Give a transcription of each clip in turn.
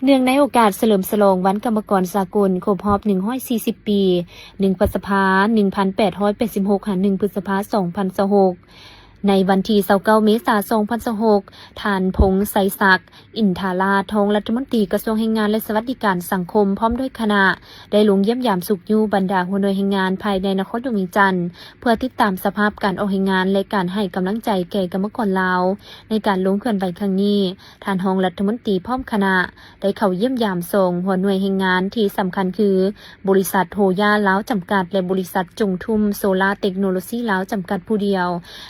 เนื่องในโอกาสเฉลิมฉลองวันกรรมกรสากลครบรอบ140 ปี 1 พฤษภาคม 1886 1 พฤษภาคม 2026ในวันที่29 เมษายน 2026ท่านพงษ์ไสยศักดิ์ อินทาราทองรัฐมนตรีกระทรวงแรงงานและสวัสดิการสังคมพร้อมด้วยคณะได้ลงเยี่ยมยามสุขอยู่บรรดาหัวหน่วยแรงงานภายในนครหลวงเวียงจันทน์เพื่อติดตามสภาพการออกแรงงานและการให้กำลังใจแก่กรรมกรลาวในการลงเคลื่อนไหวครั้งนี้ท่านรองรัฐมนตรีพร้อมคณะได้เข้าเยี่ยมยามส่งหัวหน่วยแรงงานที่สำคัญคือบริษัทโฮย่าลาวจำกัดและบริษัทจงทุ่มโซลาร์เทคโนโลยีลาวจำกัดผู้เดียว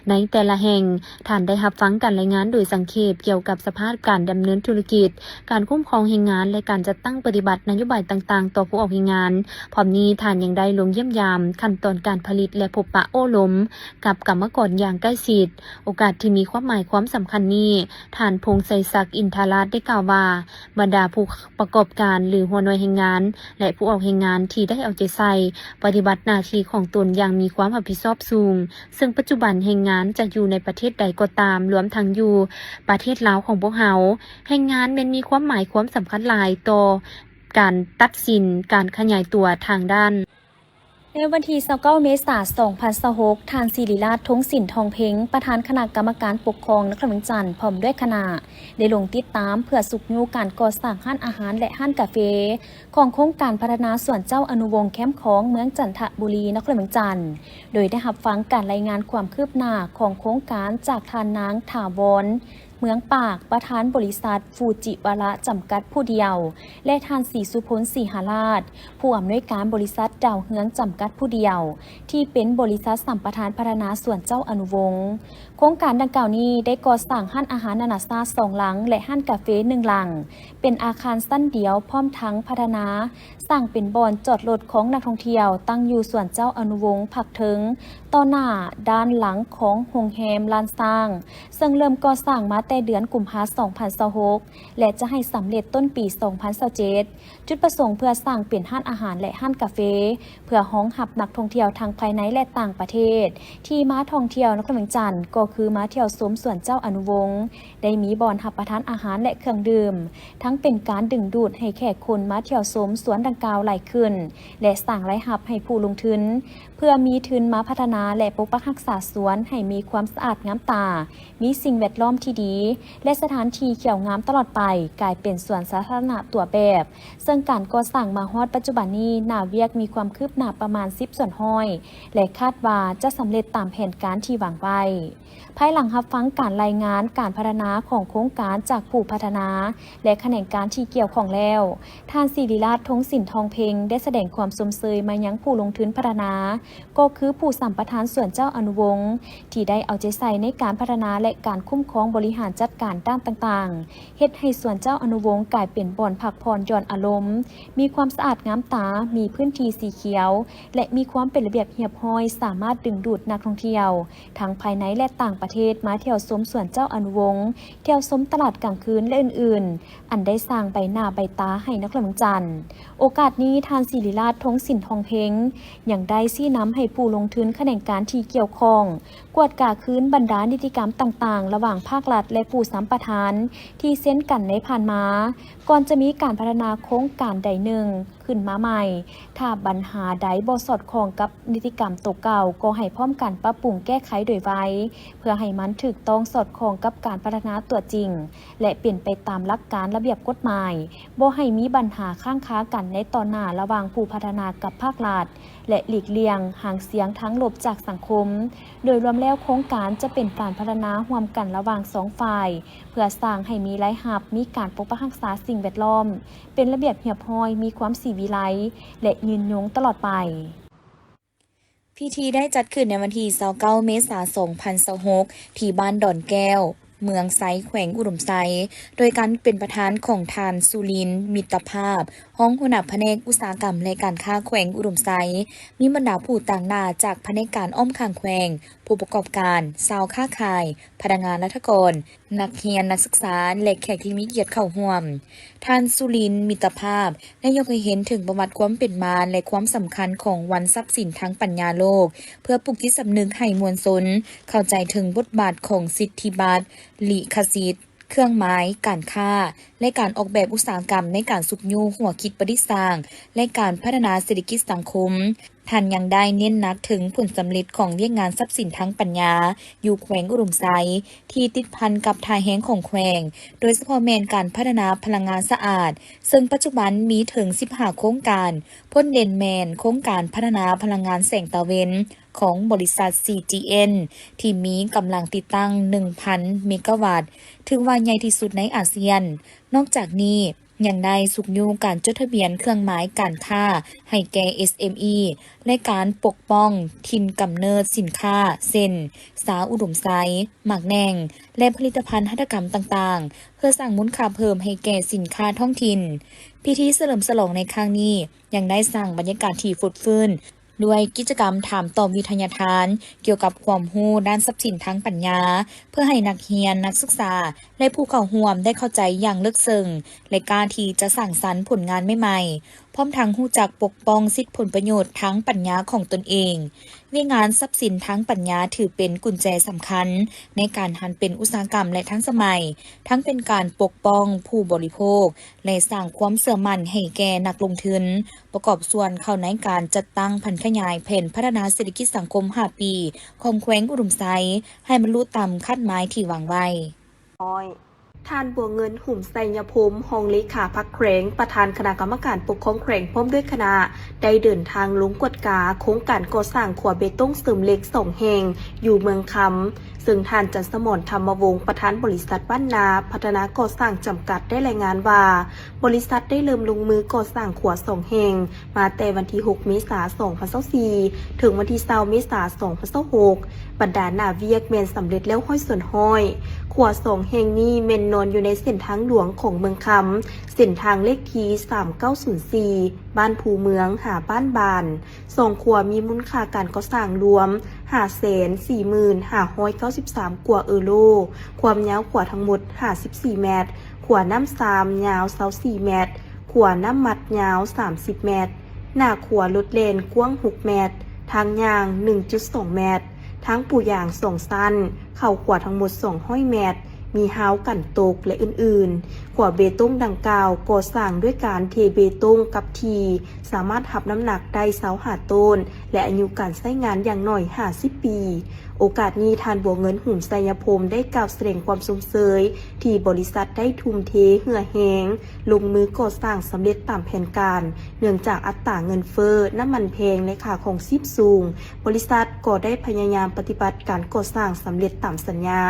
ในแต่ละแห่งท่านได้รับฟังการรายงานโดยสังเขปเกี่ยวกับสภาพการดำเนินธุรกิจการคุ้มครองแรงงานและการจัดตั้งปฏิบัตินโยบายต่างๆต่อผู้ออกแรงงานพร้อมนี้ท่านยังได้ลงเยี่ยมยามขั้นตอนการผลิตและพบปะโอ้ล้มกับกรรมกรอย่างใกล้ชิดโอกาสที่มีความหมายความสำคัญนี้ท่านพงษ์ไสยศักดิ์ อินทาราได้กล่าวว่าบรรดาผู้ประกอบการหรือหัวหน่วยแรงงานและผู้ออกแรงงานที่ได้เอาใจใส่ปฏิบัติหน้าที่ของตนอย่างมีความรับผิดชอบสูงซึ่งปัจจุบันแรงงานจะอยู่ในประเทศใดก็ตามรวมทั้งอยู่ประเทศลาวของพวกเราแรงงานมันมีความหมายความสำคัญหลายต่อการตัดสินการขยายตัวทางด้านในวันที่29 เมษายน 2026ท่านศิริราช ทงสินทองเพ็งประธานคณะกรรมการปกครองนครหลวงจันทน์พร้อมด้วยคณะได้ลงติดตามเพื่อสุขยูการก่อสร้างห้านอาหารและห้านกาแฟของโครงการพัฒนาสวนเจ้าอนุวงศ์แคมป์ของเมืองจันทบุรีนครหลวงจันทน์โดยได้รับฟังการรายงานความคืบหน้าของโครงการจากท่านนางถาวรเมืองปากประธานบริษัทฟูจิวาระจำกัดผู้เดียวและท่านศรีสุพลศรีหราชผู้อำนวยการบริษัทดาวเฮืองจำกัดผู้เดียวที่เป็นบริษัทสัมปทานพัฒนาส่วนเจ้าอนุวงศ์โครงการดังกล่าวนี้ได้ก่อสร้างห้านอาหารนานาชาติ2 หลังและห้านกาแฟ1 หลังเป็นอาคารสั้นเดียวพร้อมทั้งพัฒนาสร้างเป็นบ่อนจอดรถของนักท่องเที่ยวตั้งอยู่ส่วนเจ้าอนุวงศ์ผักถึงต่อหน้าด้านหลังของโรงแรมลานสร้างซึ่งเริ่มก่อสร้างมาแต่เดือนกุมภาพันธ์ 2026และจะให้สำเร็จต้นปี 2027จุดประสงค์เพื่อสร้างเป็นห้านอาหารและห้านกาแฟเพื่อรองรับนักท่องเที่ยวทั้งภายในและต่างประเทศที่มาท่องเที่ยวนครหลวงจันทน์ก็คือมาเที่ยวชมสวนเจ้าอนุวงศ์ได้มีบ่อนรับประทานอาหารและเครื่องดื่มทั้งเป็นการดึงดูดให้แขกคนมาเที่ยวชมสวนดังกล่าวหลายขึ้นและสร้างรายรับให้ผู้ลงทุนเพื่อมีทุนมาพัฒนาและปกปักรักษาสวนให้มีความสะอาดงามตามีสิ่งแวดล้อมที่ดีและสถานที่เขียวงามตลอดไปกลายเป็นสวนสาธารณะตัวแบบซึ่งการก่อสร้างมาฮอดปัจจุบันนี้หน้าเวียกมีความคืบหน้าประมาณ10 ส่วนห้อยและคาดว่าจะสำเร็จตามแผนการที่วางไว้ภายหลังรับฟังการรายงานการพัฒนาของโครงการจากผู้พัฒนาและแขนงการที่เกี่ยวข้องแล้วท่านศิริราช ทงสินทองเพ็งได้แสดงความสมเสยมายังผู้ลงทุนพัฒนาก็คือผู้สัมปทานส่วนเจ้าอนุวงศ์ที่ได้เอาใจใส่ในการพัฒนาและการคุ้มครองบริหารจัดการด้านต่างๆเฮ็ดให้ส่วนเจ้าอนุวงศ์กลายเป็นบ่อนพักผ่อนหย่อนอารมณ์มีความสะอาดงามตามีพื้นที่สีเขียวและมีความเป็นระเบียบเรียบร้อยสามารถดึงดูดนักท่องเที่ยวทั้งภายในและต่างประเทศมาเที่ยวชมสวนเจ้าอนุวงศ์เที่ยวชมตลาดกลางคืนและอื่นๆอันได้สร้างใบหน้าใบตาให้นครหลวงจันทน์โอกาสนี้ท่านศิริราช ทงสินทองเพ็งยังได้ชี้นำให้ผู้ลงทุนแขนงการที่เกี่ยวข้องกวดกาคืนบรรดานิติกรรมต่างๆระหว่างภาครัฐและผู้สัมปทานที่เส้นกันในผ่านมาก่อนจะมีการพัฒนาโครงการใดหนึ่งขึ้นมาใหม่ถ้าปัญหาใดบ่สอดคล้องกับนิติกรรมตัวเก่าก็ให้พร้อมกันปรับปรุงแก้ไขโดยไวเพื่อให้มันถูกต้องสอดคล้องกับการพัฒนาตัวจริงและเปลี่ยนไปตามหลักการระเบียบกฎหมายบ่ให้มีปัญหาข้างค้ากันในตอนหน้าระหว่างผู้พัฒนากับภาครัฐและหลีกเลี่ยงห่างเสียงทั้งลบจากสังคมโดยรวมแล้วโครงการจะเป็นการพัฒนาร่วมกันระหว่าง2 ฝ่ายเพื่อสร้างให้มีรายรับมีการปกปักรักษาสิ่งแวดล้อมเป็นระเบียบเรียบร้อยมีความสีวิไลและยืนยงตลอดไปพิธีได้จัดขึ้นในวันที่29 เมษายน 2026ที่บ้านดอนแก้วเมืองไซแขวงอุดมไซโดยการเป็นประธานของทานสุรินทร์มิตรภาพห้องหัวหน้าแผนกอุตสาหกรรมและการค้าแขวงอุดมไซมีบรรดาผู้ต่างหน้าจากแผนกการอ้อมข้างแขวงผู้ประกอบการชาวค้าขายพนักงานราชการนักเรียนนักศึกษาและแขกที่มีเกียรติเข้าร่วมทานสุรินทร์มิตรภาพได้ยกให้เห็นถึงประวัติความเป็นมาและความสำคัญของวันทรัพย์สินทางปัญญาโลกเพื่อปลุกจิตสำนึกให้มวลชนเข้าใจถึงบทบาทของสิทธิบัตรลิขสิทธิ์ เครื่องไม้การค้าและการออกแบบอุตสาหกรรมในการสุกยูหัวคิดประดิษฐ์สร้างและการพัฒนาเศรษฐกิจสังคมท่านยังได้เน้นหนักถึงผลสำเร็จของเวียกงานทรัพย์สินทางปัญญาอยู่แขวงอุดมไซที่ติดพันกับทายแห้งของแขวงโดยเฉพาะแมนการพัฒนาพลังงานสะอาดซึ่งปัจจุบันมีถึง15โครงการพ้นเด่นแมนโครงการพัฒนาพลังงานแสงตะเวนของบริษัท CGN ที่มีกำลังติดตั้ง 1,000 เมกะวัตต์ถือว่าใหญ่ที่สุดในอาเซียนนอกจากนี้ยังได้สุกยูการจดทะเบียนเครื่องหมายการค้าให้แก่ SME และการปกป้องถิ่นกำเนิดสินค้าเช่นสาอุดมไซหมากแนงและผลิตภัณฑ์หัตถกรรมต่างๆเพื่อสร้างมูลค่าเพิ่มให้แก่สินค้าท้องถิ่นพิธีเฉลิมฉลองในครั้งนี้ยังได้สร้างบรรยากาศที่ฟุดฟื้นด้วยกิจกรรมถามตอบวิทยาทานเกี่ยวกับความรู้ด้านทรัพย์สินทางปัญญาเพื่อให้นักเรียนนักศึกษาและผู้เข้าร่วมได้เข้าใจอย่างลึกซึ้งและกล้าที่จะสร้างสรรค์ผลงานใหม่ๆพร้อมทั้งรู้จักปกป้องสิทธิผลประโยชน์ทางปัญญาของตนเองวิงานทรัพย์สินทางปัญญาถือเป็นกุญแจสำคัญในการหันเป็นอุตสาหกรรมและทันสมัยทั้งเป็นการปกป้องผู้บริโภคและสร้างความเชื่อมั่นให้แก่นักลงทุนประกอบส่วนเข้าในการจัดตั้งพันขยายแผนพัฒนาเศรษฐกิจสังคม5 ปีของแขวงอุดมไซให้บรรลุตามคาดหมายที่วางไว้ ท่านบัวเงินหุ่มไสยภูมิหองเลขาพักแขวงประธานคณะกรรมการปกครองแขวงพร้อมด้วยคณะได้เดินทางลงกวดกาโครงการก่อสร้างขวเบตงเสริมเหล็ก2 แห่งอยู่เมืองคำซึ่งท่านจันทร์สมรธรรมวงศ์ประธานบริษัทบ้านนาพัฒนาก่อสร้างจำกัดได้รายงานว่าบริษัทได้เริ่มลงมือก่อสร้างขว2 แห่งมาแต่วันที่6 เมษายน 2024ถึงวันที่20 เมษายน 2026บรรดาหน้าเวียกเมนสำเร็จแล้วห้อยส่วนห้อยขว2 แห่งนี้เมนนอนอยู่ในเส้นทางหลวงของเมืองคำเส้นทางเลขที่3904บ้านภูเมืองหาบ้านบาน2 ขวมีมูลค่าการก่อสร้างรวม545,593 กว่ายูโรความยาวขวทั้งหมด54 เมตรขวน้ำ3ยาว24 เมตรขวน้ำมัดยาว30 เมตรหน้าขวรถเลนกว้าง6 เมตรทางยาง 1.2 เมตรทั้งปูยาง2 สั้นเข่าขวทั้งหมด200 เมตรมีฮาวกันตกและอื่นๆขวเบตงดังกล่าวก่อสร้างด้วยการเทเบตงกับทีสามารถหับน้ำหนักได้25 ต้นและอายุการใช้งานอย่างน้อย50 ปีโอกาสนี้ท่านบัวเงินหุ่มไสยภูมิได้กล่าวแสดงความสงเสยที่บริษัทได้ทุ่มเทเหื่อแหงลงมือก่อสร้างสำเร็จตามแผนการเนื่องจากอัตราเงินเฟ้อน้ำมันแพงและค่าของชีพสูงบริษัทก็ได้พยายามปฏิบัติการก่อสร้างสำเร็จตามสัญญา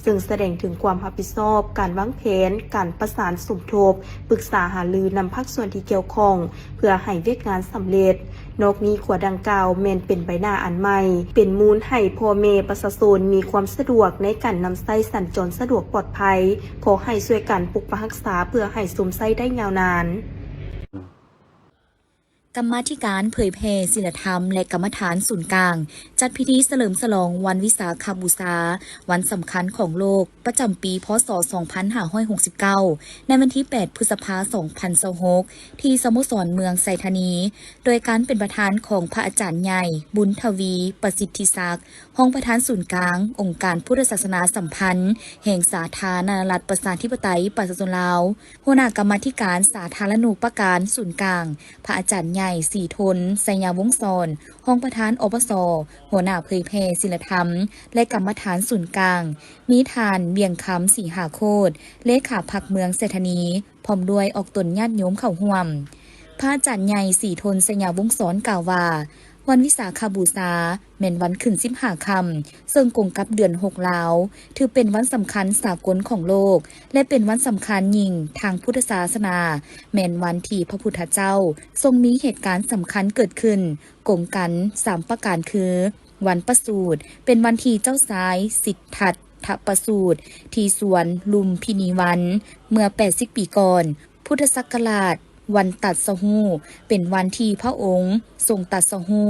ซึ่งแสดงถึงความรับผิดชอบการวางแผนการประสานสมทบปรึกษาหารือนำภาคส่วนที่เกี่ยวข้องเพื่อให้เวียกงานสำเร็จนอกนี้ขวดดังกล่าวแมนเป็นใบหน้าอันใหม่เป็นมูลให้พ่อแม่ประชาชนมีความสะดวกในการนำไส้สัญจรสะดวกปลอดภัยขอให้ช่วยกันปกปักรักษาเพื่อให้สมไส้ได้ยาวนาน กรรมาธิการเผยแพร่ศีลธรรมและกรรมฐานศูนย์กลางจัดพิธีเฉลิมฉลองวันวิสาขบูชาวันสำคัญของโลกประจำปีพ.ศ. 2569ในวันที่ 8 พฤษภาคม 2026ที่สโมสรเมืองไซธานีโดยการเป็นประธานของพระอาจารย์ใหญ่บุญทวีประสิทธิศักดิ์ห้องประธานศูนย์กลางองค์การพุทธศาสนาสัมพันธ์แห่งสาธารณรัฐประชาธิปไตยประชาชนลาวหัวหน้ากรรมาธิการสาธารณูปการศูนย์กลางพระอาจารย์ใหญ่สีทนไสยาวงศ์สอนห้องประธานอบสหัวหน้าเผยแพร่ศีลธรรมและกรรมฐานศูนย์กลางมีทานเบียงคำสีหาโคตรเลขาพักเมืองเศรษฐนีพร้อมด้วยออกตนญาติโยมเข้าร่วมพระอาจารย์ใหญ่สีทนไสยาวงศ์สอนกล่าวว่าวันวิสาขบูชาแม่นวันขึ้น15 ค่ำซึ่งกงกับเดือน6ลาวถือเป็นวันสำคัญสากลของโลกและเป็นวันสำคัญยิ่งทางพุทธศาสนาแม่นวันที่พระพุทธเจ้าทรงมีเหตุการณ์สำคัญเกิดขึ้นกงกัน3 ประการคือวันประสูติเป็นวันที่เจ้าชายสิทธัตถะประสูติที่สวนลุมพินีวันเมื่อ80 ปีก่อนพุทธศักราชวันตัดสหูเป็นวันที่พระองค์ทรงตัดสหู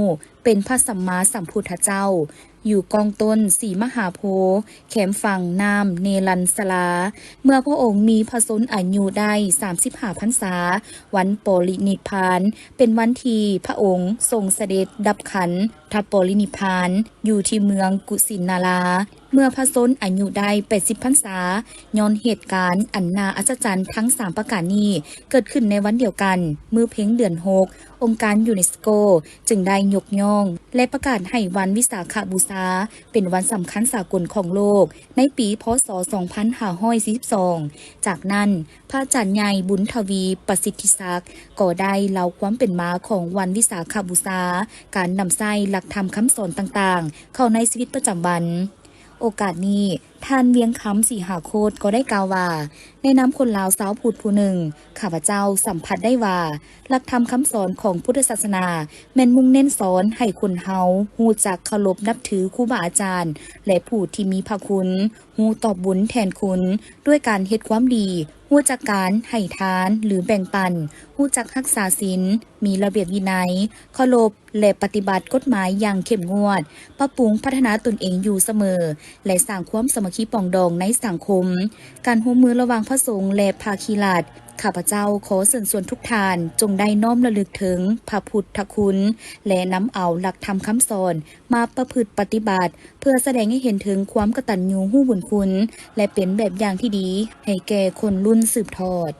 เป็นพระสัมมาสัมพุทธเจ้าอยู่กองต้นสีมหาโพธิ์แขมฝั่งน้ำเนรัญสลาเมื่อพระองค์มีพระชนอายุได้35 พรรษาวันปรินิพพานเป็นวันที่พระองค์ทรงเสด็จดับขันธปรินิพพานอยู่ที่เมืองกุสินารา เมื่อพระสนอายุได้80พรรษาย้อนเหตุการณ์อันน่าอัศจรรย์ทั้ง3ประการนี้เกิดขึ้นในวันเดียวกันมื้อเพ็งเดือน6องค์การยูเนสโกจึงได้ยกย่องและประกาศให้วันวิสาขบูชาเป็นวันสำคัญสากลของโลกในปีพ.ศ. 2542จากนั้นพระอาจารย์ใหญ่บุญทวีประสิทธิศักดิ์ก็ได้เล่าความเป็นมาของวันวิสาขบูชาการนำใช้หลักธรรมคำสอนต่างๆเข้าในชีวิตประจำวันโอกาสนี้ท่านเวียงคำศรีหาโคตก็ได้กล่าวว่าในนามคนลาวสาวพุทธผู้หนึ่งข้าพเจ้าสัมผัสได้ว่าหลักธรรมคำสอนของพุทธศาสนาแม่นมุ่งเน้นสอนให้คนเฮาฮู้จักเคารพนับถือครูบาอาจารย์และผู้ที่มีพระคุณฮู้ตอบบุญแทนคุณด้วยการเฮ็ดความดีฮู้จักการให้ทานหรือแบ่งปันฮู้จักรักษาศีลมีระเบียบวินัยเคารพและปฏิบัติกฎหมายอย่างเข้มงวดปรับปรุงพัฒนาตนเองอยู่เสมอและสร้างความสามัคคีปรองดองในสังคมการร่วมมือระหว่างพระสงฆ์และภาคีราษฎรข้าพเจ้าขอเชิญชวนทุกท่านจงได้น้อมระลึกถึงพระพุทธคุณและนำเอาหลักธรรมคำสอนมาประพฤติปฏิบัติเพื่อแสดงให้เห็นถึงความกตัญญูรู้บุญคุณและเป็นแบบอย่างที่ดีให้แก่คนรุ่นสืบทอด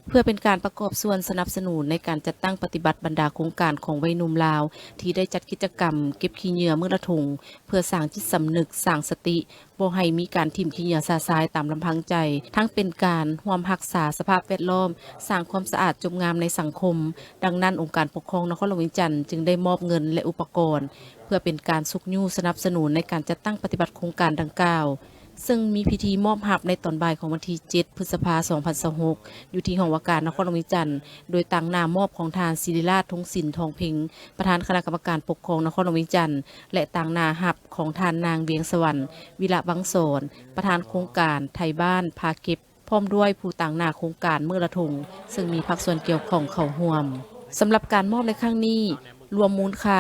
เพื่อเป็นการประกอบส่วนสนับสนุนในการจัดตั้งปฏิบัติบรรดาโครงการของวัยหนุ่มลาวที่ได้จัดกิจกรรมเก็บขี้เหงื่อมื้อละถุงเพื่อสร้างจิตสำนึกสร้างสติบ่ให้มีการทิ่มขี้เหงื่อซาซายตามลำพังใจ ทั้งเป็นการร่วมรักษาสภาพแวดล้อมสร้างความสะอาดจงงามในสังคมดังนั้นองค์การปกครองนครหลวงเวียงจันทน์จึงได้มอบเงินและอุปกรณ์เพื่อเป็นการสุกยู่สนับสนุนในการจัดตั้งปฏิบัติโครงการดังกล่าวซึ่งมีพิธีมอบหับในตอนบ่ายของวันที่ 7 พฤษภาคม 2026 อยู่ที่ห้องว่าการนครหลวงเวียงจันทน์โดยตั้งนามอบของทานศิริราชทงศิลป์ทองเพ็งประธานคณะกรรมการปกครองนครหลวงเวียงจันทน์และตั้งนาหับของทานนางเวียงสวรรค์วิระบังสอนประธานโครงการไทยบ้านพาเก็บพร้อมด้วยผู้ตั้งหน้าโครงการมื้อละถุงซึ่งมีภาคส่วนเกี่ยวข้องเข้าร่วมสำหรับการมอบในครั้งนี้รวมมูลค่า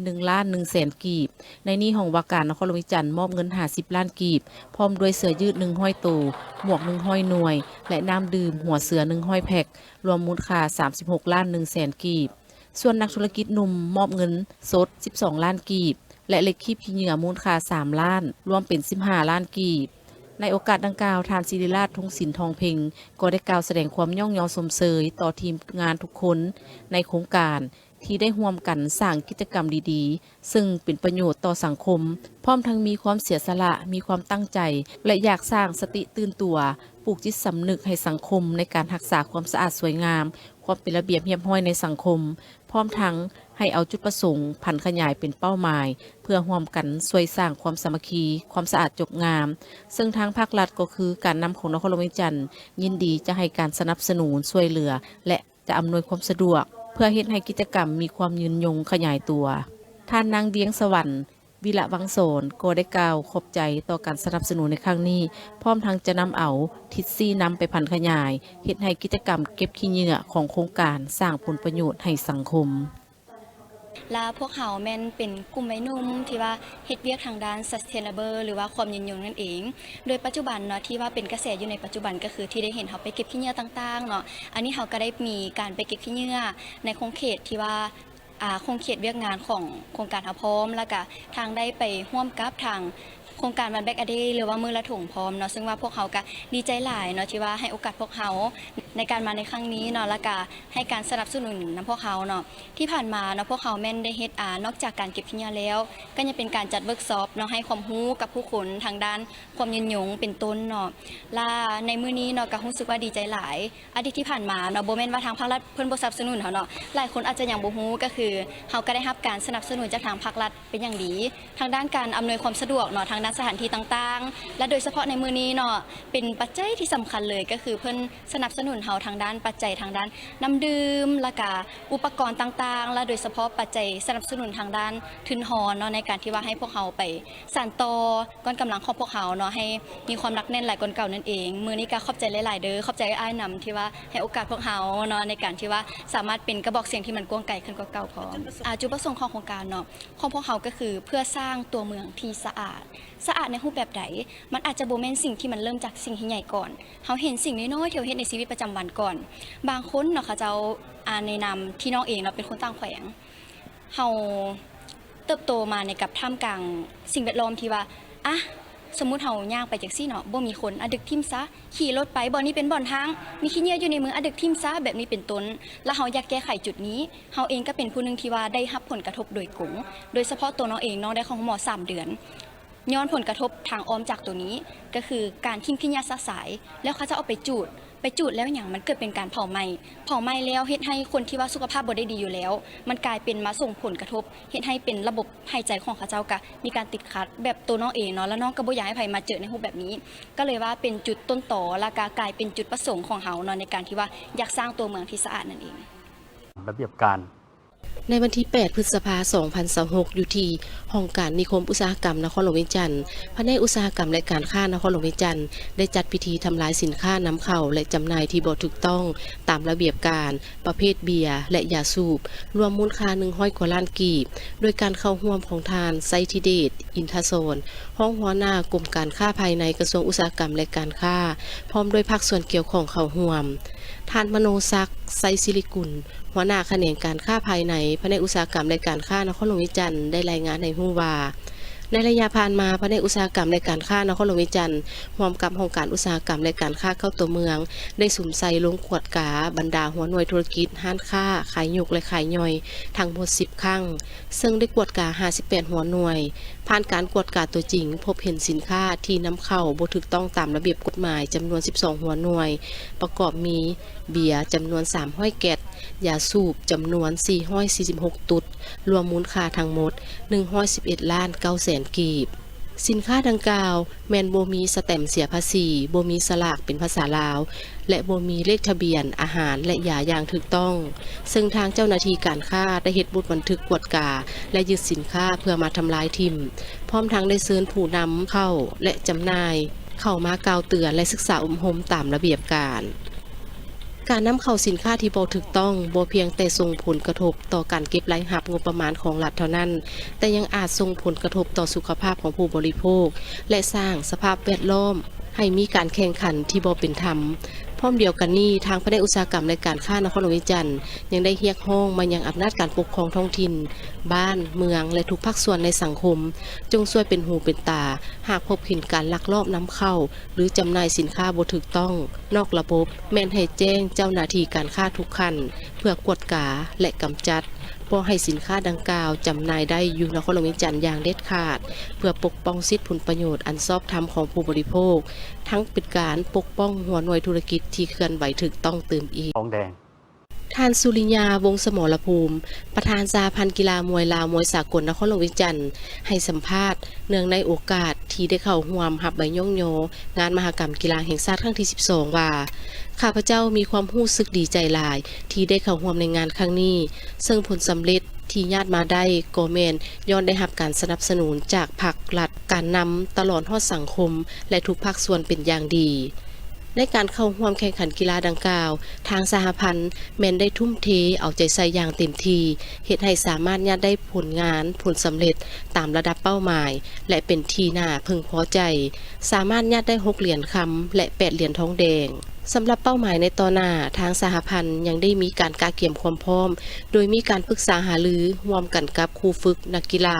101,100,000 กีบในนี้ห้องว่าการนครหลวงเวียงจันทน์มอบเงิน50 ล้านกีบพร้อมด้วยเสื้อยืด100 ตัวหมวก100 หน่วยและน้ำดื่มหัวเสือ100 แพ็ครวมมูลค่า36,100,000 กีบส่วนนักธุรกิจหนุ่มมอบเงินสด12 ล้านกีบและเหล็กคีบขี้เหงื่อมูลค่า3 ล้านรวมเป็น15 ล้านกีบในโอกาสดังกล่าวทานศิริราชทงศิลป์ทองเพ็งก็ได้กล่าวแสดงความย่องยอสมเสยต่อทีมงานทุกคนในโครงการที่ได้ร่วมกันสร้างกิจกรรมดีๆซึ่งเป็นประโยชน์ต่อสังคมพร้อมทั้งมีความเสียสละมีความตั้งใจและอยากสร้างสติตื่นตัวปลูกจิตสำนึกให้สังคมในการรักษาความสะอาดสวยงามความเป็นระเบียบเรียบร้อยในสังคมพร้อมทั้งให้เอาจุดประสงค์พันขยายเป็นเป้าหมายเพื่อร่วมกันช่วยสร้างความสามัคคีความสะอาดจบงามซึ่งทางภาครัฐก็คือการนำของนครหลวงเวียงจันทน์ยินดีจะให้การสนับสนุนช่วยเหลือและจะอำนวยความสะดวกเพื่อเฮ็ดให้กิจกรรมมีความยืนยงขยายตัวท่านนางเวียงสวรรค์วิระวังโสนก็ได้กล่าวขอบใจต่อการสนับสนุนในครั้งนี้พร้อมทั้งจะนำเอาทิศซี่นำไปพันขยายเฮ็ดให้กิจกรรมเก็บขี้เหงื่อของโครงการสร้างผลประโยชน์ให้สังคมและพวกเขาแม่นเป็นกลุ่มวัยหนุ่มที่ว่าเฮ็ดเวียกทางด้าน sustainable หรือว่าความยืนยงนั่นเองโดยปัจจุบันเนาะที่ว่าเป็นกระแสอยู่ในปัจจุบันก็คือที่ได้เห็นเขาไปเก็บขี้เหงื่อต่างๆเนาะอันนี้เขาก็ได้มีการไปเก็บขี้เหงื่อในโครงเขตที่ว่าโครงเขตเวียกงานของโครงการหาพร้อมแล้วก็ทางได้ไปร่วมกับทางโครงการวันแบกอเดย์หรือว่ามือละถุงพร้อมเนาะซึ่งว่าพวกเขาก็ดีใจหลายเนาะที่ว่าให้โอกาสพวกเขาในการมาในครั้งนี้เนาะแล้วก็ให้การสนับสนุนนำพวกเขาเนาะที่ผ่านมาเนาะพวกเขาแม่นได้เฮ็ดนอกจากการเก็บขี้เหงื่อแล้วก็ยังเป็นการจัดเวิร์กช็อปเนาะให้ความรู้กับผู้คนทางด้านความยืนยงเป็นต้นเนาะและในมื้อนี้เนาะก็รู้สึกว่าดีใจหลายอาทิตย์ที่ผ่านมาเนาะบ่แม่นว่าทางภาครัฐเพิ่นบ่สนับสนุนเฮาเนาะหลายคนอาจจะยังบ่รู้ก็คือเฮาก็ได้รับการสนับสนุนจากทางภาครัฐเป็นอย่างดีทางด้านการอำนวยความสะดวกเนาะทางด้านสถานที่ต่างๆและโดยเฉพาะในมื้อนี้เนาะเป็นปัจจัยที่สำคัญเลยก็คือเพิ่นสนับสนุนเฮาทางด้านปัจจัยทางด้านน้ำดื่มและก็อุปกรณ์ต่างๆและโดยเฉพาะปัจจัยสนับสนุนทางด้านทุนหอเนาะในการที่ว่าให้พวกเฮาไปสานต่อก้อนกำลังของพวกเฮาเนาะให้มีความหนักแน่นหลายกว่าเก่านั่นเองมื้อนี้ก็ขอบใจหลายๆเด้อขอบใจอ้ายนำที่ว่าให้โอกาสพวกเฮาเนาะในการที่ว่าสามารถเป็นกระบอกเสียงที่มันกว้างไกลขึ้นกว่าเก่าพร้อมจุดประสงค์ของโครงการเนาะของพวกเฮาก็คือเพื่อสร้างตัวเมืองที่สะอาดในรูปแบบใดมันอาจจะบ่แม่นสิ่งที่มันเริ่มจากสิ่งที่ใหญ่ก่อนเฮาเห็นสิ่งน้อยๆที่เฮาเฮ็ดในชีวิตประจำวันก่อนบางคนเนาะเขาเจ้าในนามที่น้องเองเนาะเป็นคนต่างแขวงเฮาเติบโตมาในกับท่ามกลางสิ่งแวดล้อมที่ว่า อ่ะสมมุติเฮาย่างไปจังซี่เนาะบ่มีคนดึกทิ่มซะขี่รถไปบ่นี้เป็นบ่อนทางมีขี้เหงื่ออยู่ในมือดึกทิ่มซะแบบนี้เป็นต้นแล้วเฮาอยากแก้ไขจุดนี้เฮาเองก็เป็นผู้หนึงที่ว่าได้รับผลกระทบโดยกงโดยเฉพาะตัวน้องเองน้องได้ของหมอ3 เดือนย้อนผลกระทบทางอ้อมจากตัวนี้ก็คือการทิ้งขี้เหงื่อสายแล้วเขาจะเอาไปจูดแล้วอย่างมันเกิดเป็นการเผาไหม้แล้วเฮ็ดให้คนที่ว่าสุขภาพบ่ได้ดีอยู่แล้วมันกลายเป็นมาส่งผลกระทบเฮ็ดให้เป็นระบบหายใจของเขาเจ้าก็มีการติดขัดแบบตัวน้องเองเนาะแล้วน้องก็บ่อยากให้ใครมาเจอในรูปแบบนี้ก็เลยว่าเป็นจุดต้นตอและก็กลายเป็นจุดประสงค์ของเฮาเนาะในการที่ว่าอยากสร้างตัวเมืองที่สะอาดนั่นเองระเบียบการในวันที่ 8 พฤษภาคม 2026 อยู่ที่ห้องการนิคมอุตสาหกรรมนครหลวงเวียงจันทร์แผนกอุตสาหกรรมและการค้านครหลวงเวียงจันทร์ได้จัดพิธีทำลายสินค้านำเข้าและจำหน่ายที่บ่ถูกต้องตามระเบียบการประเภทเบียร์และยาสูบรวมมูลค่า100 กว่าล้านกีบโดยการเข้าร่วมของทานไซทิเดชอินทโซนห้องหัวหน้ากรมการค้าภายในกระทรวงอุตสาหกรรมและการค้าพร้อมด้วยภาคส่วนเกี่ยวข้องเข้าร่วมท่านมโนศักดิ์ไซศิริกุลหัวหน้าแขนงการค้าภายในแผนกอุตสาหกรรมและการค้านครหลวงเวียงจันทร์ได้รายงานในฮู้ว่าในระยะผ่านมาแผนกอุตสาหกรรมและการค้านครหลวงเวียงจันทร์ร่วมกับองค์การอุตสาหกรรมและการค้าเข้าตัวเมืองได้สุ่มใส่ลงขวดกาบรรดาหัวหน่วยธุรกิจห้านค้าขายหยกและขายย่อยทั้งหมด10 ครั้งซึ่งได้กวดกา58หัวหน่วยผ่านการกวดกาตัวจริงพบเห็นสินค้าที่นำเข้าบ่ถูกต้องตามระเบียบกฎหมายจำนวน12หัวหน่วยประกอบมีเบียร์จำนวน300 แกตยาสูบจำนวน446 ตุดรวมมูลค่าทั้งหมด111.9 ล้านกีบสินค้าดังกล่าวแม่นบ่มีสแตมป์เสียภาษีบ่มีสลากเป็นภาษาลาวและบ่มีเลขทะเบียนอาหารและยาอย่างถูกต้องซึ่งทางเจ้าหน้าที่การค้าได้เฮ็ดบันทึกกวดกาและยึดสินค้าเพื่อมาทำลายทิ่มพร้อมทั้งได้เชิญผู้นำเข้าและจำหน่ายเข้ามากล่าวเตือนและศึกษาอบรมตามระเบียบการนำเข้าสินค้าที่บ่ถูกต้องบ่เพียงแต่ส่งผลกระทบต่อการเก็บรายรับงบประมาณของรัฐเท่านั้นแต่ยังอาจส่งผลกระทบต่อสุขภาพของผู้บริโภคและสร้างสภาพแวดล้อมให้มีการแข่งขันที่บ่เป็นธรรมพร้อมเดียวกันนี้ทางแผนกอุตสาหกรรมและการค้านครหลวงเวียงจันทร์ยังได้เรียกร้องมายังอำนาจการปกครองท้องถิ่นบ้านเมืองและทุกภาคส่วนในสังคมจงช่วยเป็นหูเป็นตาหากพบเห็นการลักลอบนำเข้าหรือจำหน่ายสินค้าบ่ถูกต้องนอกระบบแม่นให้แจ้งเจ้าหน้าที่การค้าทุกขั้นเพื่อกวดกาและกำจัดบ่ให้สินค้าดังกล่าวจำหน่ายได้อยู่นครหลวงเวียงจันทร์อย่างเด็ดขาดเพื่อปกป้องสิทธิผลประโยชน์อันชอบธรรมของผู้บริโภคทั้งเป็นการปกป้องหัวหน่วยธุรกิจที่เคลื่อนไหวถูกต้องเติมอีกทองแดงท่านสุริยาวงศ์สมรภูมิประธานสหพันธ์กีฬามวยลาวมวยสากลนครหลวงเวียงจันทร์ให้สัมภาษณ์เนื่องในโอกาสที่ได้เข้าร่วมรับใบย่องโยงานมหกรรมกีฬาแห่งชาติครั้งที่12ว่าข้าพเจ้ามีความรู้สึกดีใจหลายที่ได้เข้าร่วมในงานครั้งนี้ซึ่งผลสำเร็จที่ญาติมาได้ก็แม่นย้อนได้รับการสนับสนุนจากภาครัฐการนำตลอดฮอดสังคมและทุกภาคส่วนเป็นอย่างดีในการเข้าร่วมแข่งขันกีฬาดังกล่าวทางสหพันธ์แม้นได้ทุ่มเทเอาใจใส่อย่างเต็มที่เฮ็ดให้สามารถญาติได้ผลงานผลสำเร็จตามระดับเป้าหมายและเป็นที่น่าพึงพอใจสามารถญาติได้6 เหรียญคำและ8 เหรียญทองแดงสำหรับเป้าหมายในต่อหน้าทางสหพันธ์ยังได้มีการกาเกี่ยมความพร้อมโดยมีการปรึกษาหารือร่วมกันกับครูฝึกนักกีฬา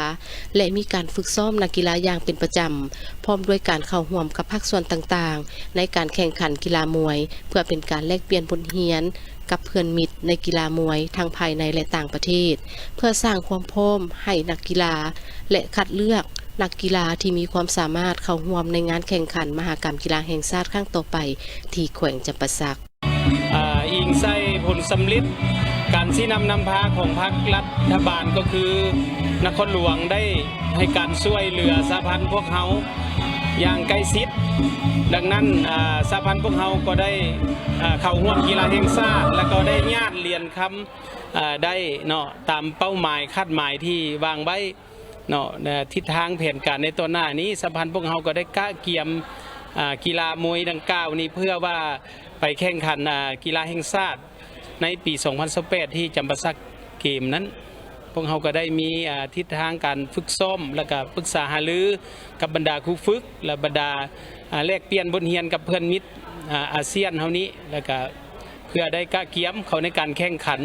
และมีการฝึกซ้อมนักกีฬาอย่างเป็นประจำพร้อมด้วยการเข้าร่วมกับภาคส่วนต่างๆในการแข่งขันกีฬามวยเพื่อเป็นการแลกเปลี่ยนบทเรียนกับเพื่อนมิตรในกีฬามวยทั้งภายในและต่างประเทศเพื่อสร้างความพร้อมให้นักกีฬาและคัดเลือกนักกีฬาที่มีความสามารถเข้าร่วมในงานแข่งขันมหกรรมกีฬาแห่งชาติครั้งต่อไปที่แขวงจำปาสักอิงใส่ผลสำลิดการชี้นำพาของพรรครัฐบาลก็คือนครหลวงได้ให้การช่วยเหลือสหพันธ์พวกเขาอย่างใกล้ชิดดังนั้นสหพันธ์พวกเขาก็ได้เข้าร่วมกีฬาแห่งชาติและก็ได้ญาติเหรียญคำได้เนาะตามเป้าหมายคาดหมายที่วางไว้เนาะทิศทางแผนการในตัวหน้านี้สหพันธ์พวกเขาก็ได้กะเกี่ยมกีฬามวยดังกล่าวนี้เพื่อว่าไปแข่งขันกีฬาแห่งชาติในปี 2018 ที่จำปาสักเกมนั้นพวกเขาก็ได้มีทิศทางการฝึกซ้อมและก็ปรึกษาหารือกับบรรดาครูฝึกและบรรดาแลกเปลี่ยนบทเรียนกับเพื่อนมิตรอาเซียนเท่านี้แล้วก็เพื่อได้กะเกี่ยมเขาในการแข่งขัน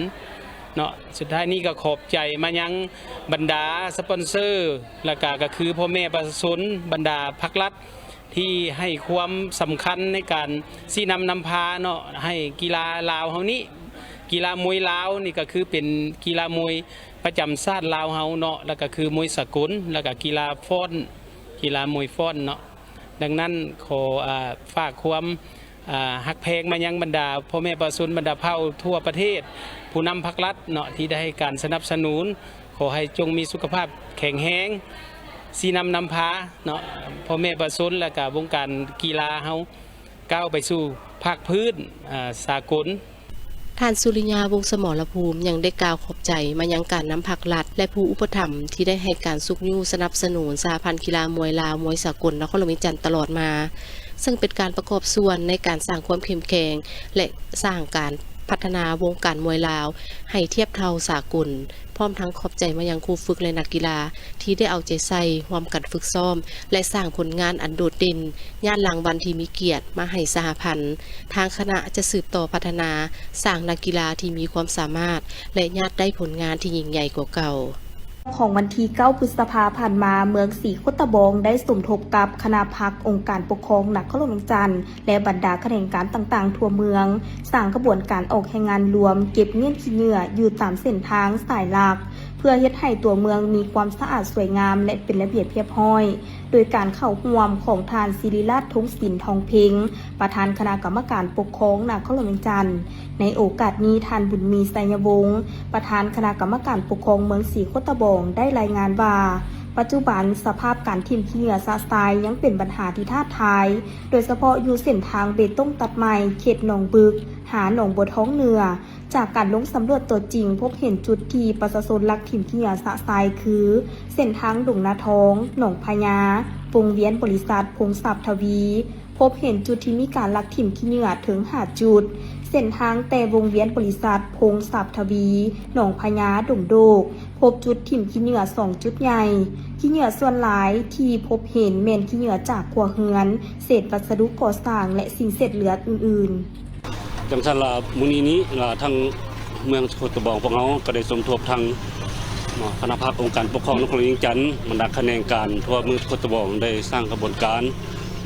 เนาะสุดท้ายนี้ก็ขอบใจมายังบรรดาสปอนเซอร์และก็คือพ่อแม่ประชาชนบรรดาภาครัฐที่ให้ความสำคัญในการชี้นำพาเนาะให้กีฬาลาวเฮานี้กีฬามวยลาวนี่ก็คือเป็นกีฬามวยประจำชาติลาวเฮาเนาะแล้วก็คือมวยสากลแล้วก็กีฬาฟ้อนกีฬามวยฟ้อนเนาะดังนั้นขอฝากความหักแพงมายังบรรดาพ่อแม่ประชาชนบรรดาเผ่าทั่วประเทศผู้นำภาครัฐเนาะที่ได้ให้การสนับสนุนขอให้จงมีสุขภาพแข็งแรงสีนำพาเนาะพ่อแม่ประชาชนและก็วงการกีฬาเฮาก้าวไปสู่ภาคพื้นสากลท่านสุริยาวงศ์สมรภูมิยังได้กล่าวขอบใจมายังการนำภาครัฐและผู้อุปถัมภ์ที่ได้ให้การสุกยู่สนับสนุนสหพันธ์กีฬามวยลาวมวยสากลนครหลวงจันทร์ตลอดมาซึ่งเป็นการประกอบส่วนในการสร้างความเข้มแข็งและสร้างการพัฒนาวงการมวยลาวให้เทียบเท่าสากลพร้อมทั้งขอบใจมายังครูฝึกและนักกีฬาที่ได้เอาใจใส่ร่วมกันฝึกซ้อมและสร้างผลงานอันโดดเด่นย่านรางวัลที่มีเกียรติมาให้สหพันธ์ทางคณะจะสืบต่อพัฒนาสร้างนักกีฬาที่มีความสามารถและญาติได้ผลงานที่ยิ่งใหญ่กว่าเก่าของวันที่9 พฤษภาผ่านมาเมืองศรีโคตะบองได้สมทบกับคณะพักองค์การปกครองนครหลวงจันทร์และบรรดาข้าราชการต่างๆทั่วเมืองสร้างกระบวนการออกแห่งงานรวมเก็บเงี้ยขี้เหงื่ออยู่ตามเส้นทางสายหลักเพื่อเฮ็ดให้ตัวเมืองมีความสะอาดสวยงามและเป็นระเบียบเรียบร้อยโดยการเข้าร่วมของทานศิริราชทงศิลป์ทองเพ็งประธานคณะกรรมการปกครองนครหลวงจันทร์ในโอกาสนี้ท่านบุญมีไสยวงศ์ประธานคณะกรรมการปกครองเมืองศรีโคตะบองได้รายงานว่าปัจจุบันสภาพการทิ่มขี้เหงื่อสะทรายยังเป็นปัญหาที่ท้าทายโดยเฉพาะอยู่เส้นทางเบตงตัดใหม่เขตหนองบึกหาหนองบัวท้องเหนือจากการลงสำรวจตัวจริงพบเห็นจุดที่ประชาชนลักทิ่มขี้เหงื่อสะทรายคือเส้นทางดงนาทองหนองพญาวงเวียนบริษัทพงศัพท์ทวีพบเห็นจุดที่มีการลักทิ่มขี้เหงื่อถึง5 จุดเส้นทางแต่วงเวียนบริษัทพงศัพท์ทวีหนองพญาดงโดกพบจุดทิ่มขี้เหงื่อ2 จุดใหญ่ขี้เหงื่อส่วนหลายที่พบเห็นแม่นขี้เหงื่อจากครัวเรือนเศษวัสดุก่อสร้างและสิ่งเศษเหลืออื่นๆจังซั่นล่ะมื้อนี้ทางเมืองโคตะบองพวกเราก็ได้สมทบทางคณะพักองค์การปกครองนครหลวงจันทร์บรรดาคะแนนการทั่วเมืองโคตะบองได้สร้างกระบวนการ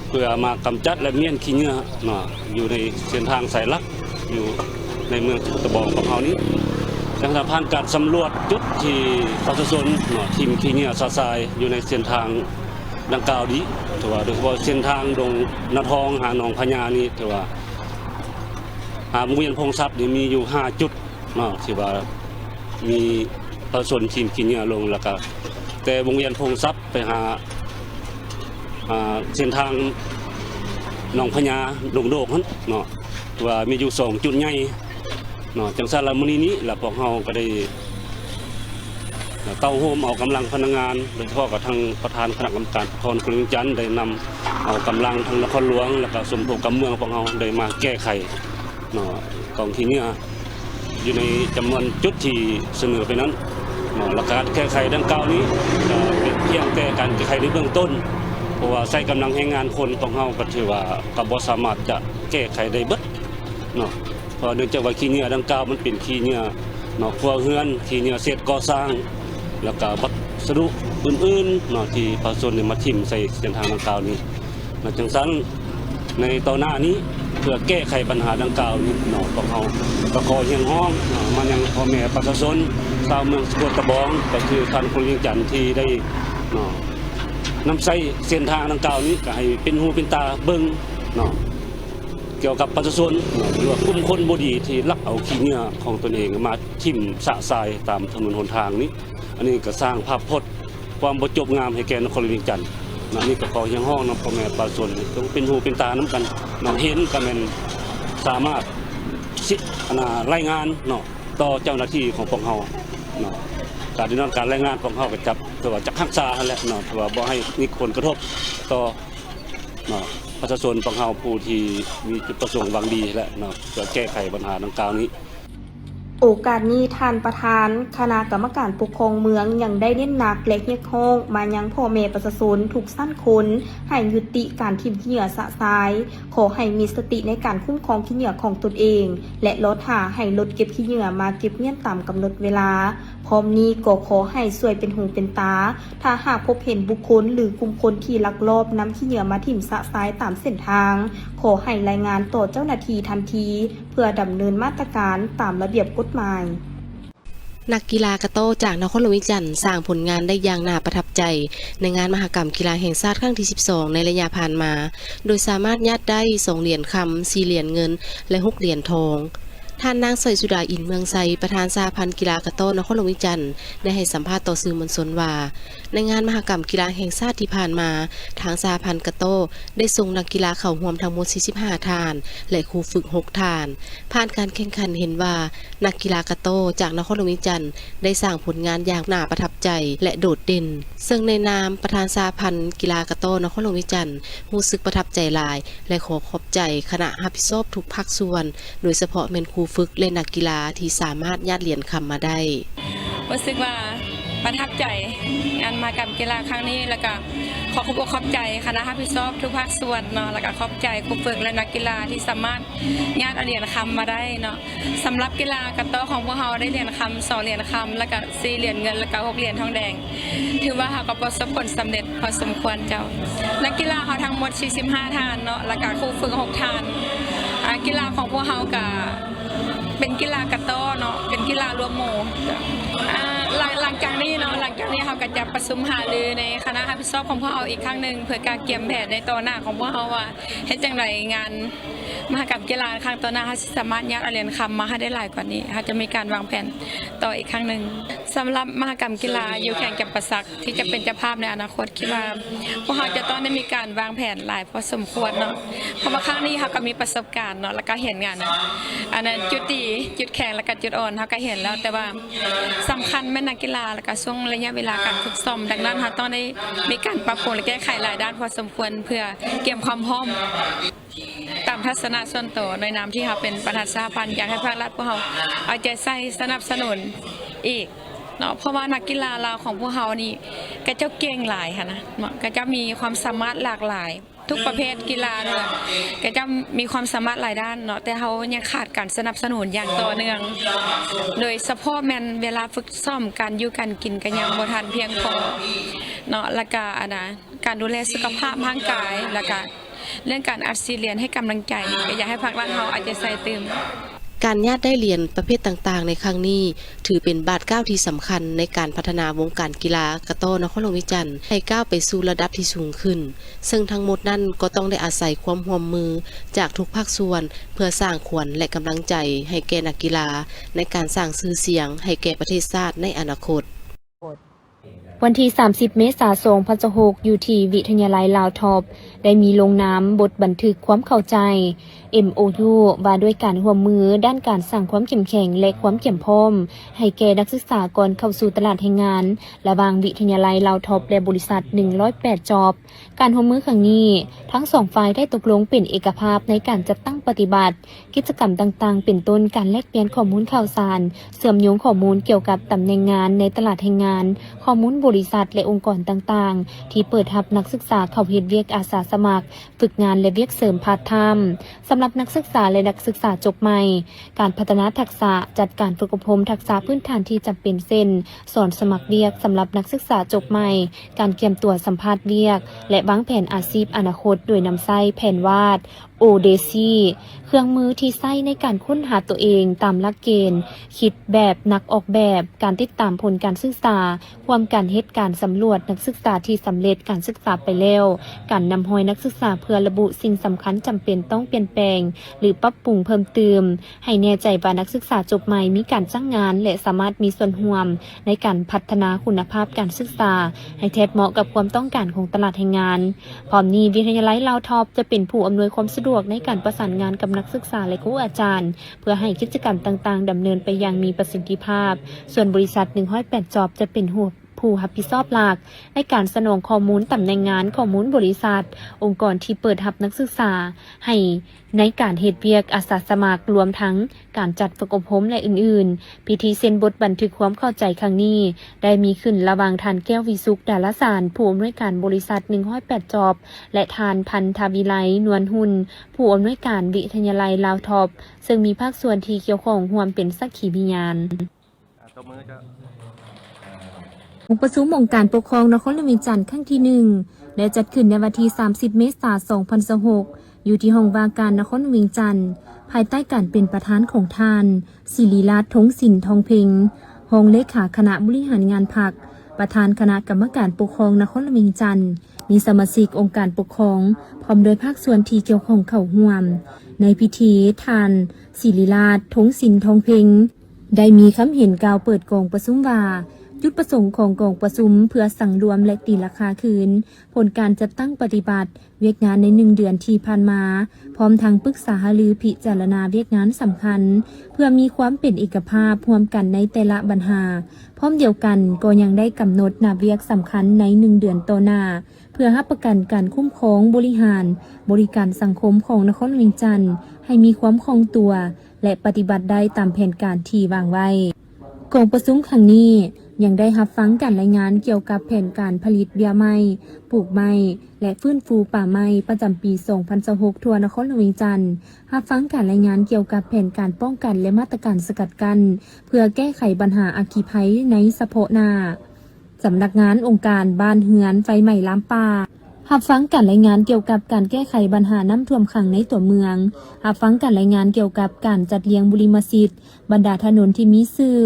เพื่อมากำจัดและเมี่ยนขี้เหงื่ออยู่ในเส้นทางสายหลักอยู่ในเมืองโคตะบองของเรานี้จังสะพานการสำรวจจุดที่ประชาชนทิ่มขี้เหงื่อสะทรายอยู่ในเส้นทางดังกล่าวนี้ถือว่าโดยเฉพาะเส้นทางดงนาทองหาหนองพญานี่ถือว่าวงเวียนพงทรัพย์นี่มีอยู่5 จุดที่ว่ามีประชาชนทิ่มขี้เหงื่อลงแล้วก็แต่วงเวียนพงทรัพย์ไปหาเส้นทางหนองพญาดงโดกนั้นว่ามีอยู่2 จุดใหญ่จังซั่นละมื้อนี้ล่ะพวกเฮาก็ได้เต้าโฮมเอากำลังพนักงานโดยเฉพาะกับทางประธานคณะกรรมการปกครองนครหลวงจันทร์ได้นำเอากำลังทางนครหลวงแล้วก็สมทบกับเมืองพวกเฮาได้มาแก้ไขกองขี้เหงื่ออยู่ในจำนวนจุดที่เสนอไปนั้นแล้วการแก้ไขดังกล่าวนี้เป็นเพียงแต่การแก้ไขในเบื้องต้นเพราะว่าใช้กำลังแรงงานคนของเฮาก็ถือว่าก็บ่สามารถจะแก้ไขได้เบิดเพราะเนื่องจากว่าขี้เหงื่อดังกล่าวมันเป็นขี้เหงื่อครัวเรือนขี้เหงื่อเศษก่อสร้างแล้วก็วัสดุอื่นๆที่ประชาชนมาทิ่มใส่เส้นทางดังกล่าวนี้จังซั่นในต่อหน้านี้เพื่อแก้ไขปัญหาดังกล่าวนี้ของเฮาก็ขอเรียกร้องมายังพ่อแม่ประชาชนชาวเมืองโคตะบองก็คือท่านคนเวียงจันทร์ที่ได้นำใช้เส้นทางดังกล่าวนี้ก็ให้เป็นหูเป็นตาเบิ่งเกี่ยวกับประชาชนหรือว่ากลุ่มคนบ่ดีที่ลักเอาขี้เหงื่อของตนเองมาทิ่มสะทรายตามถนนหนทางนี้อันนี้ก็สร้างภาพพจน์ความบ่จบงามให้แก่นครหลวงจันทร์นี่ก็ขอเรียกร้องนำพ่อแม่ประชาชนต้องเป็นหูเป็นตานํกันเห็นก็แม่นสามารถรายงานต่อเจ้าหน้าที่ของพวกเฮาการดำเนินการรายงานของเฮาก็จับถือว่าจักรักษาหั่นแหละถือว่าบ่ให้มีผลกระทบต่อประชาชนของเฮาผู้ที่มีจุดประสงค์หวังดีและเพื่อแก้ไขปัญหาดังกล่าวนี้ โอกาสนี้ท่านประธานคณะกรรมการปกครองเมืองยังได้เน้นหนักและเรียกร้องมายังพ่อแม่ประชาชนทุกสั้นคนให้ยุติการทิ่มขี้เหยื่อสะสายขอให้มีสติในการคุ้มครองขี้เหยื่อของตนเองและลดหาให้ลดเก็บขี้เหยื่อมาเก็บเงี้ยนตามกำหนดเวลาพร้อมนี้ก็ขอให้ช่วยเป็นหูเป็นตาถ้าหากพบเห็นบุคคลหรือกลุ่มคนที่ลักลอบนำขี้เหยื่อมาทิ่มสะสายตามเส้นทางขอให้รายงานต่อเจ้าหน้าที่ทันทีเพื่อดำเนินมาตรการตามระเบียบกฎหมายนักกีฬากระโต้จากนครหลวงวิจันทร์สร้างผลงานได้อย่างน่าประทับใจในงานมหกรรมกีฬาแห่งชาติครั้งที่ 12 ในระยะผ่านมาโดยสามารถยัดได้2เหรียญคำ4เหรียญเงินและ6เหรียญทองท่านนางสอยสุดาอินเมืองไซประธานสหพันธ์กีฬากระโต้นครหลวงวิจันทร์ได้ให้สัมภาษณ์ต่อสื่อมวลชนว่าในงานมหกรรมกีฬาแห่งชาติที่ผ่านมาทางสหพันธ์กระโต้ได้ส่งนักกีฬาเข้าร่วมทั้งหมด45ท่านและครูฝึก6ท่านผ่านการแข่งขันเห็นว่านักกีฬากระโต้จากนครหลวงวิจันทร์ได้สร้างผลงานอย่างน่าประทับใจและโดดเด่นซึ่งในนามประธานสหพันธ์กีฬากระโต้นครหลวงวิจันทร์รู้สึกประทับใจหลายและขอขอบใจคณะรับผิดชอบทุกภาคส่วนโดยเฉพาะแม่นครูฝึกและนักกีฬาที่สามารถยัดเหรียญคำมาได้รู้สึกว่าประทับใจงานมหกรรมกีฬาครั้งนี้แล้วก็ขอบใจคณะรับผิดชอบทุกภาคส่วนเนาะแล้วก็ขอบใจครูฝึกและนักกีฬาที่สามารถยัดเหรียญคำมาได้เนาะสำหรับกีฬากระโต้ของพวกเราได้เหรียญคำ2เหรียญคำแล้วก็4เหรียญเงินแล้วก็6เหรียญทองแดงถือว่าเราก็ประสบผลสำเร็จพอสมควรเจ้านักกีฬาเขาทั้งหมด45ท่านเนาะแล้วก็ครูฝึก6ท่านกีฬาของพวกเราก็เป็นกีฬากระโต้เนาะเป็นกีฬารวมหมู่หลังจากนี้เราก็จะประชุมหารือในคณะรับผิดชอบของพวกเราอีกครั้งหนึ่งเพื่อการเตรียมแผนในต่อหน้าของพวกเราว่าให้จังไรงานมหกรรมกีฬาครั้งต่อหน้าเขาสามารถยัดเหรียญคำมาให้ได้หลายกว่านี้เขาจะมีการวางแผนต่ออีกครั้งหนึ่งสำหรับมหกรรมกีฬายูแข่งกับประสักที่จะเป็นเจ้าภาพในอนาคตคิดว่าพวกเราจะต้องได้มีการวางแผนหลายพอสมควรเนาะเพราะว่าครั้งนี้เขาก็มีประสบการณ์เนาะแล้วก็เห็นงานอันนั้นจุดดีจุดแข็งและก็จุดอ่อนเขาก็เห็นแล้วแต่ว่าสำคัญแม่นักกีฬาและก็ช่วงระยะเวลาการฝึกซ้อมดังนั้นเราต้องได้มีการปรับปรุงและแก้ไขหลายด้านพอสมควรเพื่อเตรียมความพร้อมตามทัศนะส่วนตัวในนามที่เขาเป็นประธานสหพันธ์อยากให้ภาครัฐพวกเขาเอาใจใส่สนับสนุนอีกเนาะเพราะว่านักกีฬาเราของพวกเขานี่ก็เจ้าเก่งหลายค่ะนะก็จะมีความสามารถหลากหลายทุกประเภทกีฬาเลยก็จะมีความสามารถหลายด้านเนาะแต่เขายังขาดการสนับสนุนอย่างต่อเนื่องโดยเฉพาะแม่นเวลาฝึกซ้อมการอยู่การกินกันยังบ่ทันเพียงพอเนาะแล้วก็การดูแลสุขภาพร่างกายแล้วก็เรื่องการอัดฉีดเหรียญให้กำลังใจก็อยากให้ภาครัฐเราอาจจะใส่เติมการญาติได้เหรียญประเภทต่างๆในครั้งนี้ถือเป็นบาทก้าวที่สำคัญในการพัฒนาวงการกีฬากระโต้นครหลวงวิจันทร์ให้ก้าวไปสู่ระดับที่สูงขึ้นซึ่งทั้งหมดนั้นก็ต้องได้อาศัยความร่วมมือจากทุกภาคส่วนเพื่อสร้างขวัญและกำลังใจให้แก่นักกีฬาในการสร้างชื่อเสียงให้แก่ประเทศชาติในอนาคตวันที่ 30 เมษายน 2016 อยู่ที่วิทยาลัยลาวท็อปได้มีลงนามบทบันทึกความเข้าใจ MOU ว่าด้วยการร่วมมือด้านการสร้างความเข้มแข็งและความเข้มพร้อมให้แก่นักศึกษาก่อนเข้าสู่ตลาดแรงงานระหว่างวิทยาลัยลาวท็อปและบริษัท 108 จ็อบ การร่วมมือครั้งนี้ทั้งสองฝ่ายได้ตกลงเป็นเอกภาพในการจัดตั้งปฏิบัติกิจกรรมต่างๆเป็นต้นการแลกเปลี่ยนข้อมูลข่าวสารเชื่อมโยงข้อมูลเกี่ยวกับตำแหน่งงานในตลาดแรงงานข้อมูลบริษัทและองค์กรต่างๆที่เปิดรับนักศึกษาเข้าเฮ็ดเวียกอาสาสมัครฝึกงานและเวียกเสริมพาร์ทไทม์สำหรับนักศึกษาและนักศึกษาจบใหม่การพัฒนาทักษะจัดการฝึกอบรมทักษะพื้นฐานที่จำเป็นเช่นสอนสมัครเวียกสำหรับนักศึกษาจบใหม่การเตรียมตัวสัมภาษณ์เวียกและวางแผนอาชีพอนาคตโดยนำใช้แผนวาดODC เครื่องมือที่ใช้ในการค้นหาตัวเองตามหลักเกณฑ์คิดแบบนักออกแบบการติดตามผลการศึกษาความการเฮ็ดการสำรวจนักศึกษาที่สำเร็จการศึกษาไปแล้วการนำห้อยนักศึกษาเพื่อระบุสิ่งสำคัญจำเป็นต้องเปลี่ยนแปลงหรือปรับปรุงเพิ่มเติมให้แน่ใจว่านักศึกษาจบใหม่มีการจ้างงานและสามารถมีส่วนร่วมในการพัฒนาคุณภาพการศึกษาให้แทบเหมาะกับความต้องการของตลาดแรงงานพร้อมนี้วิทยาลัยลาวท็อปจะเป็นผู้อำนวยความสะดวกในการประสานงานกับนักศึกษาและครูอาจารย์เพื่อให้กิจกรรมต่างๆดำเนินไปอย่างมีประสิทธิภาพส่วนบริษัท108จ็อบจะเป็นผู้ ผู้รับผิดชอบหลักในการสนองข้อมูลตำแหน่งงานข้อมูลบริษัทองค์กรที่เปิดรับนักศึกษาให้ในการเฮ็ดเวียกอาสาสมัครรวมทั้งการจัดฝึกอบรมและอื่นๆพิธีเซ็นบทบันทึกความเข้าใจครั้งนี้ได้มีขึ้นระหว่างทานแก้ววิสุขดาลสารผู้อำนวยการบริษัท108จอบและทานพันธวิไลนวลหุ่นผู้อำนวยการวิทยาลัยลาวท็อปซึ่งมีภาคส่วนที่เกี่ยวข้องร่วมเป็นสักขีพยานองค์ประชุมองค์การปกครองนครหลวงจันทร์ครั้งที่1ได้จัดขึ้นในวันที่30 เมษายน 2026อยู่ที่ห้องว่าการนครหลวงจันทร์ภายใต้การเป็นประธานของท่านศิริรัตน์ ธงสินทองเพ็งรองเลขาคณะบริหารงานพรรคประธานคณะกรรมการปกครองนครหลวงจันทร์มีสมาชิกองค์การปกครองพร้อมโดยภาคส่วนที่เกี่ยวข้องเข้าร่วมในพิธีท่านศิริรัตน์ ธงสินทองเพ็งได้มีคำเห็นกล่าวเปิดกองประชุมว่าจุดประสงค์ของกองประชุมเพื่อสั่งรวมและตีราคาคืนผลการจัดตั้งปฏิบัติเวียกงานใน1 เดือนที่ผ่านมาพร้อมทางปรึกษาหารือพิจารณาเวียกงานสำคัญเพื่อมีความเป็นเอกภาพร่วมกันในแต่ละปัญหาพร้อมเดียวกันก็ยังได้กำหนดนับเวียกสำคัญใน1 เดือนต่อหน้าเพื่อรับประกันการคุ้มครองบริหารบริการสังคมของนครหลวงจันทร์ให้มีความคล่องตัวและปฏิบัติได้ตามแผนการที่วางไว้กองประชุมครั้งนี้ยังได้รับฟังการรายงานเกี่ยวกับแผนการผลิตเบี้ยไม้ปลูกไม้และฟื้นฟูป่าไม้ประจำปี 2026 ทั่วนครหลวงจันทร์รับฟังการรายงานเกี่ยวกับแผนการป้องกันและมาตรการสกัดกั้นเพื่อแก้ไขปัญหาอัคคีภัยในเฉพาะหน้าสำนักงานองค์การบ้านเรือนไฟไหม้ลามป่ารับฟังการรายงานเกี่ยวกับการแก้ไขปัญหาน้ำท่วมขังในตัวเมืองรับฟังการรายงานเกี่ยวกับการจัดเลี้ยงบุริมสิทธิ์บรรดาถนนที่มีชื่อ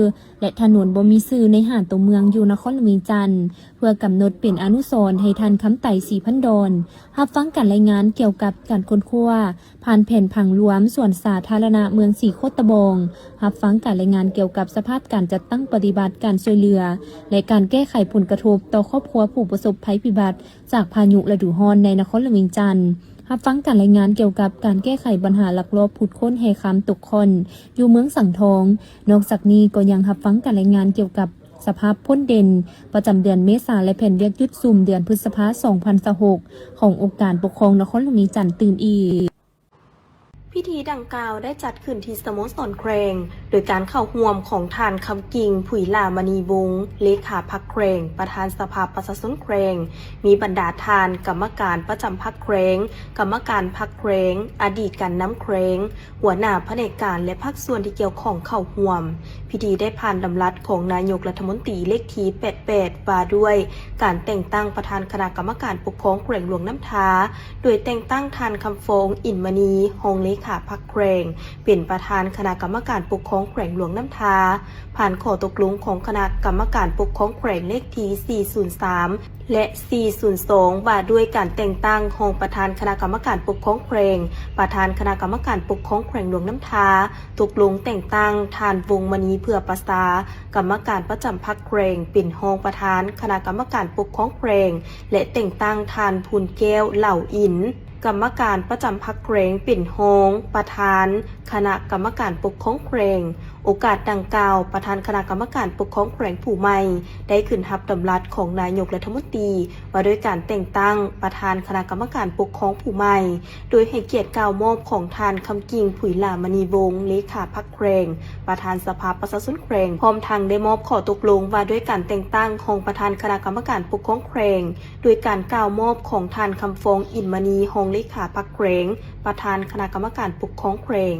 และถนนบ่มีชื่อในหาดตัวเมืองอยู่นครหลวงจันทร์เพื่อกำหนดเป็นอนุสรณ์ให้ทันคำไต่สีพันดอนรับฟังการรายงานเกี่ยวกับการค้นคว้าผ่านแผนผังรวมส่วนสาธารณะเมืองสีโคตะบองรับฟังการรายงานเกี่ยวกับสภาพการจัดตั้งปฏิบัติการช่วยเหลือและการแก้ไขผลกระทบต่อครอบครัวผู้ประสบภัยพิบัติจากพายุฤดูร้อนในนครหลวงจันทร์รับฟังการรายงานเกี่ยวกับการแก้ไขปัญหาลักลอบขุดค้นแหคำตกคอนอยู่เมืองสังทองนอกจากนี้ก็ยังรับฟังการรายงานเกี่ยวกับสภาพพ้นเด่นประจำเดือนเมษายนและแผนเวียกยุดซุ่มเดือนพฤษภาคม 2026ขององค์การปกครองนครหลวงจันทร์ตื่นอีกพิธีดังกล่าวได้จัดขึ้นที่สโมสรแครงโดยการเข้าร่วมของท่านคำกิ่งผุยลามณีวงศ์เลขาพรรคแครงประธานสภาประชาชนแครงมีบรรดาทานกรรมการประจำพรรคแครงกรรมการพรรคแครงอดีตการน้ำแครงหัวหน้าแผนกการและภาคส่วนที่เกี่ยวข้องเข้าร่วมพิธีได้ผ่านดำรัสของนายกรัฐมนตรีเลขที่88ว่าด้วยการแต่งตั้งประธานคณะกรรมการปกครองแขวงหลวงน้ำทาโดยแต่งตั้งท่านคำฟงอินมณีรองเลขาพรรคแครงเป็นประธานคณะกรรมการปกครองแขวงหลวงน้ำทาผ่านข้อตกลงของคณะกรรมการปกครองแขวงเลขที่403และ402ว่าด้วยการแต่งตั้งรองประธานคณะกรรมการปกครองแขวงประธานคณะกรรมการปกครองแขวงหลวงน้ำทาตกลงแต่งตั้งท่านวงมณีเพื่อประสากรรมการประจำพรรคแขวงเป็นรองประธานคณะกรรมการปกครองแขวงและแต่งตั้งท่านพูนแก้วเหล่าอินกรรมการประจำพรรคแขวงเป็นรองประธานคณะกรรมการปกครองแขวงโอกาสดังกล่าวประธานคณะกรรมการปกครองแขวงผู้ใหม่ได้ขึ้นรับดำรัสของนายกรัฐมนตรีว่าด้วยการแต่งตั้งประธานคณะกรรมการปกครองผู้ใหม่โดยให้เกียรติกล่าวมอบของท่านคำกิ่งผุยลามณีวงศ์เลขาพรรคแขวงประธานสภาประชาชนแขวงพร้อมทางได้มอบข้อตกลงว่าด้วยการแต่งตั้งของประธานคณะกรรมการปกครองแขวงโดยการกล่าวมอบของท่านคำฟงอินมณีรองเลขาพรรคแขวงประธานคณะกรรมการปกครองแขวง